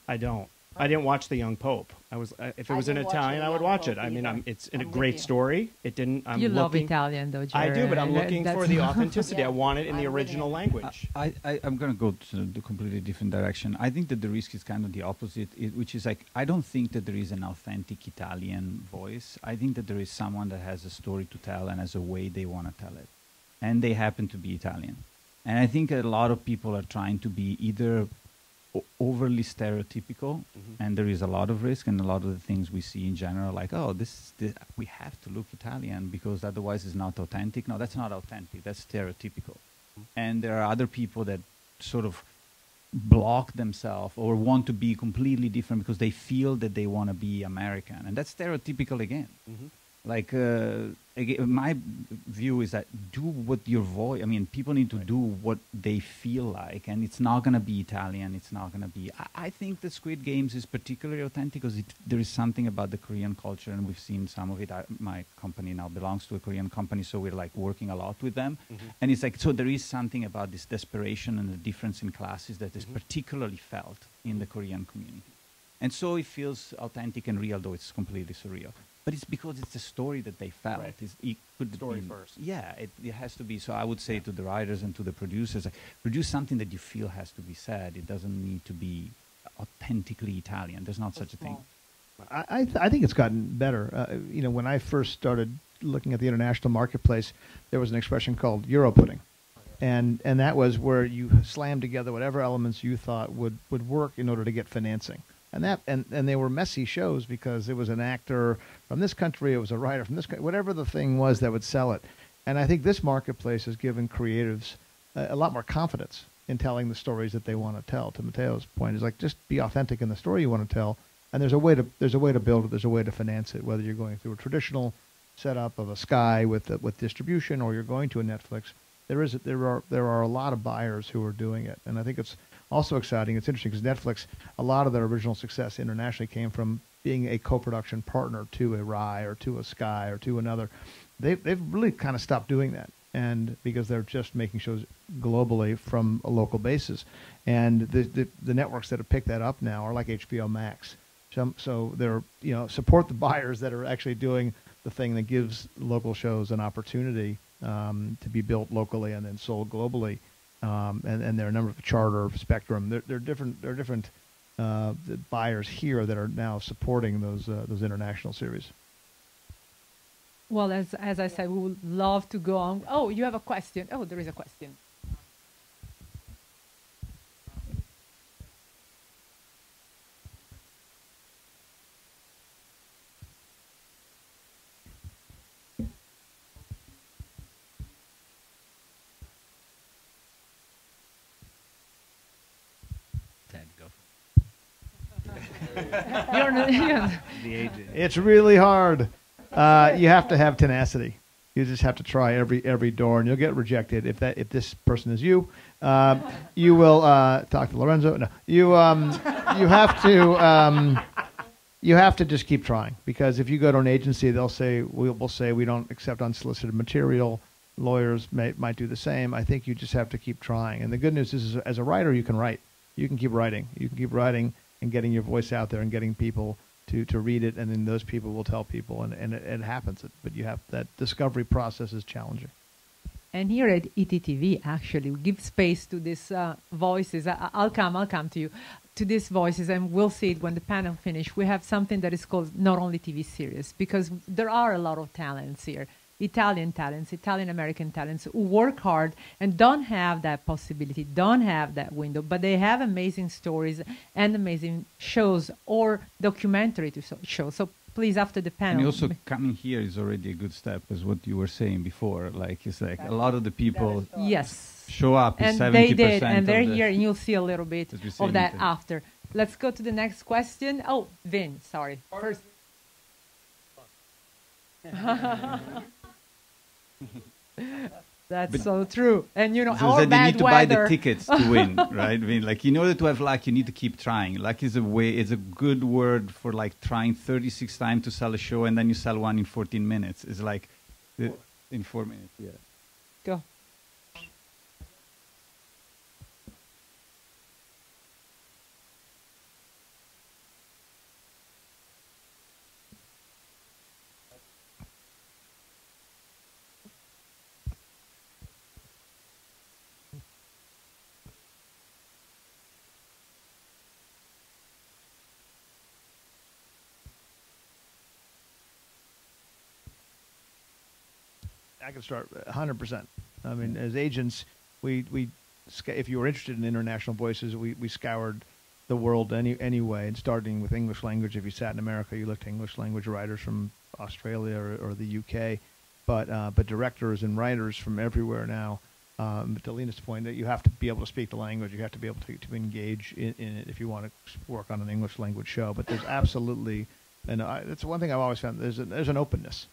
I don't. I didn't watch The Young Pope. If it was in Italian, I would watch it. I mean, it's a great story. You love Italian, though, Jerry. I do, but I'm looking for the authenticity. I want it in the original language. I'm going to go to the completely different direction. I think that the risk is kind of the opposite, which is like, I don't think that there is an authentic Italian voice. I think that there is someone that has a story to tell and has a way they want to tell it. And they happen to be Italian. And I think a lot of people are trying to be either overly stereotypical, and there is a lot of risk, and a lot of the things we see in general, like, oh, we have to look Italian because otherwise it's not authentic. No, that's not authentic. That's stereotypical. And there are other people that sort of block themselves or want to be completely different because they feel that they want to be American, and that's stereotypical again. Like, again, my view is that do what your voice. I mean, people need to do what they feel like, and it's not going to be Italian. It's not going to be. I think the Squid Games is particularly authentic because there is something about the Korean culture, and we've seen some of it. My company now belongs to a Korean company, so we're like working a lot with them, and it's like, so there is something about this desperation and the difference in classes that is particularly felt in the Korean community, and so it feels authentic and real, though it's completely surreal. But it's because it's a story that they felt. Right. It could Story be, first. Yeah, it has to be. So I would say to the writers and to the producers, like, produce something that you feel has to be said. It doesn't need to be authentically Italian. There's not such a thing. I think it's gotten better. When I first started looking at the international marketplace, there was an expression called Euro pudding. And that was where you slammed together whatever elements you thought would work in order to get financing. And they were messy shows because it was an actor from this country, it was a writer from this country, whatever the thing was that would sell it. And I think this marketplace has given creatives a lot more confidence in telling the stories that they want to tell. To Matteo's point, is like, just be authentic in the story you want to tell, and there's a way to build it, there's a way to finance it, whether you're going through a traditional setup of a Sky with distribution, or you're going to a Netflix. There are a lot of buyers who are doing it, and I think it's also exciting. It's interesting because Netflix, a lot of their original success internationally came from being a co-production partner to a Rai or to a Sky or to another. They've really kind of stopped doing that, and because they're just making shows globally from a local basis, and the networks that have picked that up now are like HBO Max. So they're support the buyers that are actually doing the thing that gives local shows an opportunity to be built locally and then sold globally. And there are a number of Charter, Spectrum. There are different buyers here that are now supporting those international series. Well, as I said, we would love to go on. Oh, you have a question. Oh, there is a question. It's really hard. You have to have tenacity. You just have to try every door, and you'll get rejected. If this person is you, you will talk to Lorenzo. No, you have to just keep trying, because if you go to an agency, they'll say we'll say we don't accept unsolicited material. Lawyers might do the same. I think you just have to keep trying. And the good news is, as a writer, you can write. You can keep writing. You can keep writing and getting your voice out there and getting people to read it, and then those people will tell people, and it happens. But you have that discovery process is challenging. And here at ITTV, actually, we give space to these voices. I'll come to you, to these voices, and we'll see it when the panel finish. We have something that is called Not Only TV Series, because there are a lot of talents here. Italian talents, Italian-American talents who work hard and don't have that possibility, don't have that window, but they have amazing stories and amazing shows or documentary to show. So please, after the panel. And also coming here is already a good step, as what you were saying before. Like, it's like a lot of the people show up, and 70% they did, and they're here, and you'll see a little bit of that after. Let's go to the next question. Oh, Vin, sorry. First. That's so true. And so our they need to buy the weather. tickets to win, right? I mean, like, in order to have luck, you need to keep trying. Luck is a good word for like trying 36 times to sell a show, and then you sell one in 14 minutes. It's like in 4 minutes. Yeah. Go. I can start 100%. I mean, as agents, if you were interested in international voices, we scoured the world anyway, and starting with English language. If you sat in America, you looked at English language writers from Australia or the UK, but directors and writers from everywhere now. To Lena's point, that you have to be able to speak the language, you have to be able to engage in it if you want to work on an English language show. But there's absolutely, and that's one thing I've always found. There's an openness.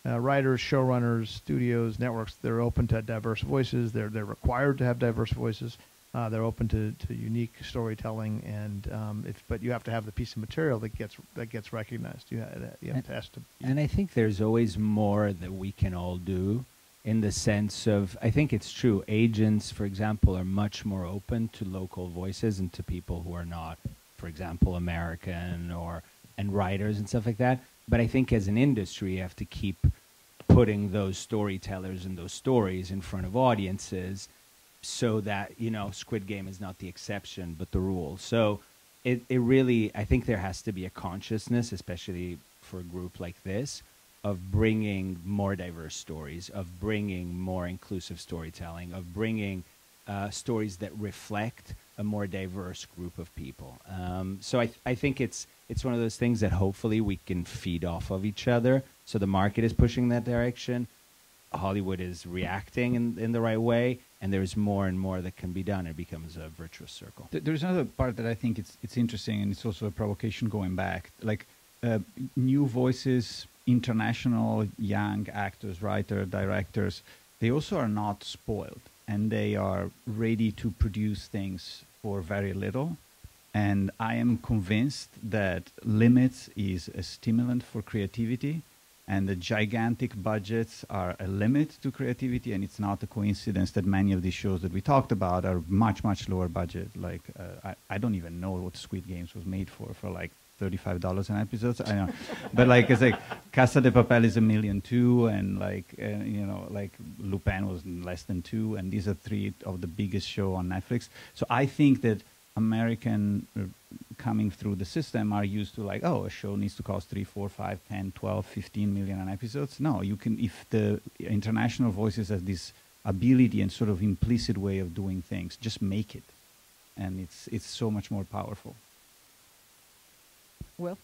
Writers, showrunners, studios, networks, they're open to diverse voices. They're required to have diverse voices. They're open to unique storytelling, and but you have to have the piece of material that gets recognized. You have to ask to. And I think there's always more that we can all do, in the sense of, I think it's true. Agents, for example, are much more open to local voices and to people who are not, for example, American and writers and stuff like that. But I think as an industry, you have to keep putting those storytellers and those stories in front of audiences, so that, Squid Game is not the exception, but the rule. So it really, I think there has to be a consciousness, especially for a group like this, of bringing more diverse stories, of bringing more inclusive storytelling, of bringing stories that reflect a more diverse group of people. So I think it's one of those things that hopefully we can feed off of each other. So the market is pushing that direction. Hollywood is reacting in the right way, and there's more and more that can be done. It becomes a virtuous circle. There's another part that I think it's interesting, and it's also a provocation going back. Like new voices, international young actors, writers, directors, they also are not spoiled, and they are ready to produce things for very little. And I am convinced that limits is a stimulant for creativity, and the gigantic budgets are a limit to creativity. And it's not a coincidence that many of these shows that we talked about are much, much lower budget. Like I don't even know what Squid Games was made for like $35 an episode. I know, but like it's like Casa de Papel is $1 million too, and like like Lupin was less than $2 million, and these are 3 of the biggest show on Netflix. So I think that American coming through the system are used to like, oh, a show needs to cost 3, 4, 5, 10, 12, 15 million an episodes. No, you can, if the international voices have this ability and sort of implicit way of doing things, just make it, and it's so much more powerful. Will?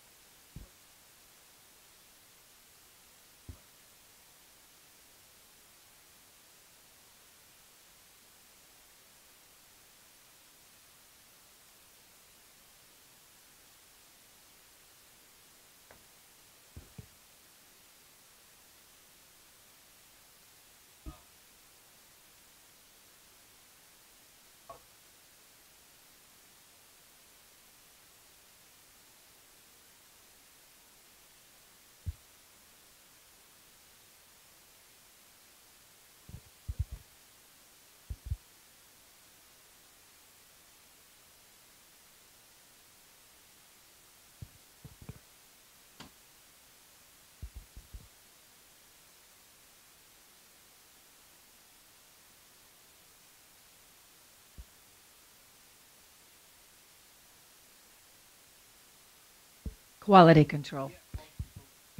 Quality control.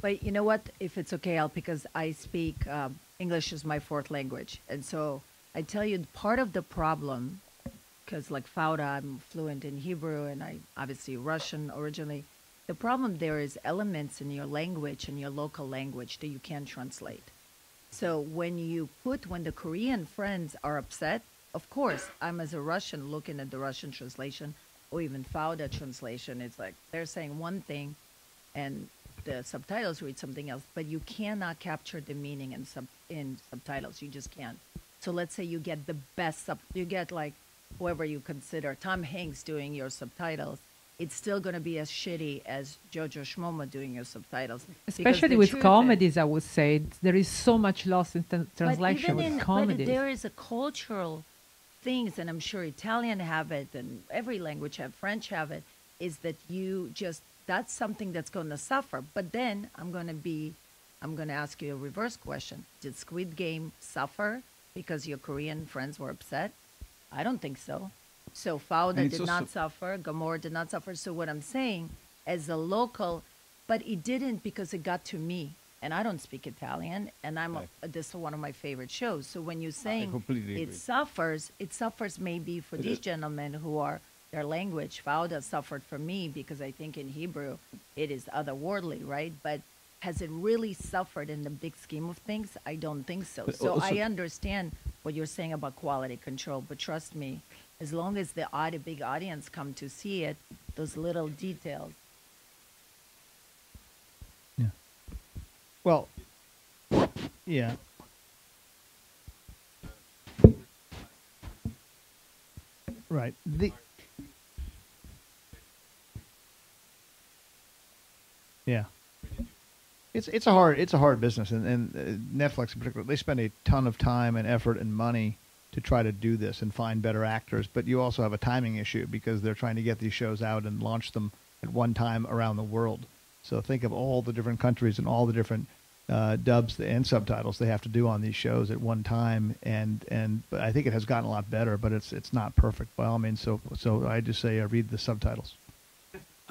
But you know what? If it's okay, because I speak English is my 4th language, and so I tell you, part of the problem, because like Fauda, I'm fluent in Hebrew, and I obviously Russian originally. The problem there is elements in your language and your local language that you can't translate. So when the Korean friends are upset, of course, I'm as a Russian looking at the Russian translation, or even Fauda translation, it's like they're saying one thing and the subtitles read something else, but you cannot capture the meaning in subtitles. You just can't. So let's say you get the best you get like whoever you consider, Tom Hanks doing your subtitles, it's still going to be as shitty as Jojo Schmoma doing your subtitles. Especially with comedies, I would say. There is so much loss in translation with comedies. But there is a cultural things, and I'm sure Italian have it, and every language have, French have it, is that that's something that's going to suffer. But then I'm going to ask you a reverse question. Did Squid Game suffer because your Korean friends were upset? I don't think so. So Fauda did not suffer, Gomorrah did not suffer. So what I'm saying, as a local, but it didn't because it got to me. and I don't speak Italian, and this is one of my favorite shows. So when you're saying it suffers maybe for these gentlemen who are their language. Fauda suffered for me because I think in Hebrew it is otherworldly, right? But has it really suffered in the big scheme of things? I don't think so. But So also- I understand what you're saying about quality control, but trust me, as long as the big audience come to see it, those little details. Yeah. Well, yeah. Right. Yeah. It's a hard business, and Netflix in particular, they spend a ton of time and effort and money to try to do this and find better actors. But you also have a timing issue because they're trying to get these shows out and launch them at one time around the world. So think of all the different countries and all the different dubs and subtitles they have to do on these shows at one time. But I think it has gotten a lot better, but it's not perfect by all means. So I just say read the subtitles.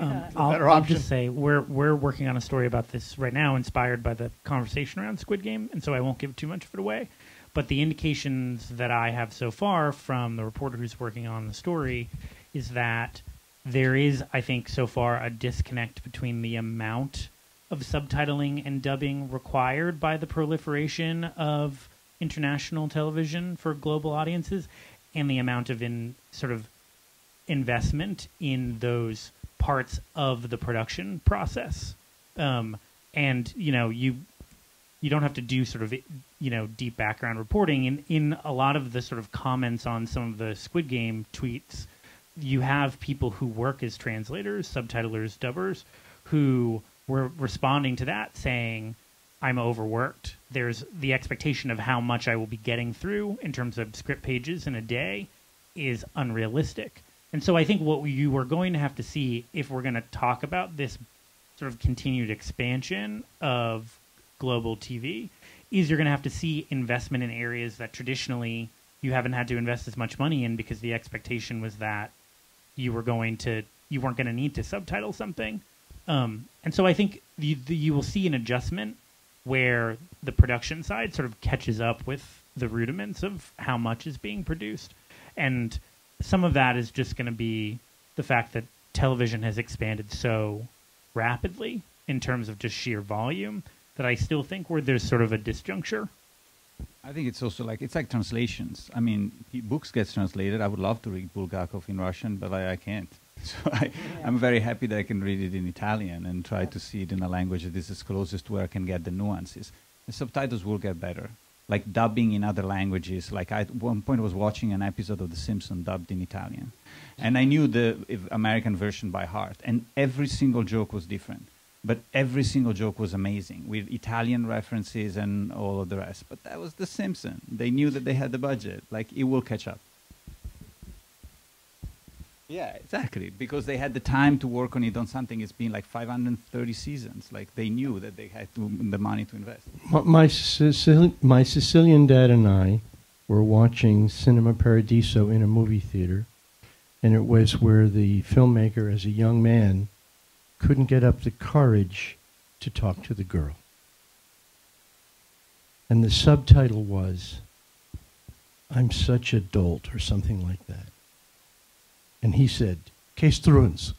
I'll just say we're working on a story about this right now, inspired by the conversation around Squid Game, and so I won't give too much of it away. But the indications that I have so far from the reporter who's working on the story is that there is, I think, so far a disconnect between the amount of subtitling and dubbing required by the proliferation of international television for global audiences and the amount of investment in those parts of the production process. And, you don't have to do deep background reporting. In a lot of the sort of comments on some of the Squid Game tweets, you have people who work as translators, subtitlers, dubbers, who were responding to that saying, I'm overworked. There's the expectation of how much I will be getting through in terms of script pages in a day is unrealistic. And so I think what you are going to have to see if we're going to talk about this sort of continued expansion of global TV is you're going to have to see investment in areas that traditionally you haven't had to invest as much money in because the expectation was that you weren't going to need to subtitle something. And so I think you will see an adjustment where the production side sort of catches up with the rudiments of how much is being produced. And some of that is just going to be the fact that television has expanded so rapidly in terms of just sheer volume that I still think there's sort of a disjuncture. I think it's also it's like translations. I mean, books get translated. I would love to read Bulgakov in Russian, but I can't. So I'm very happy that I can read it in Italian and try to see it in a language that is as closest to where I can get the nuances. The subtitles will get better. Like dubbing in other languages. Like at one point I was watching an episode of The Simpsons dubbed in Italian. And I knew the American version by heart. And every single joke was different. But every single joke was amazing with Italian references and all of the rest. But that was The Simpsons. They knew that they had the budget. Like, it will catch up. Yeah, exactly. Because they had the time to work on it on something. It's been like 530 seasons. Like, they knew that they had the money to invest. My Sicilian dad and I were watching Cinema Paradiso in a movie theater. And it was where the filmmaker, as a young man, couldn't get up the courage to talk to the girl. And the subtitle was, I'm such a dolt, or something like that. And he said, "Case Truns."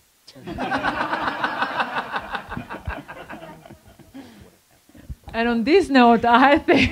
And on this note, I think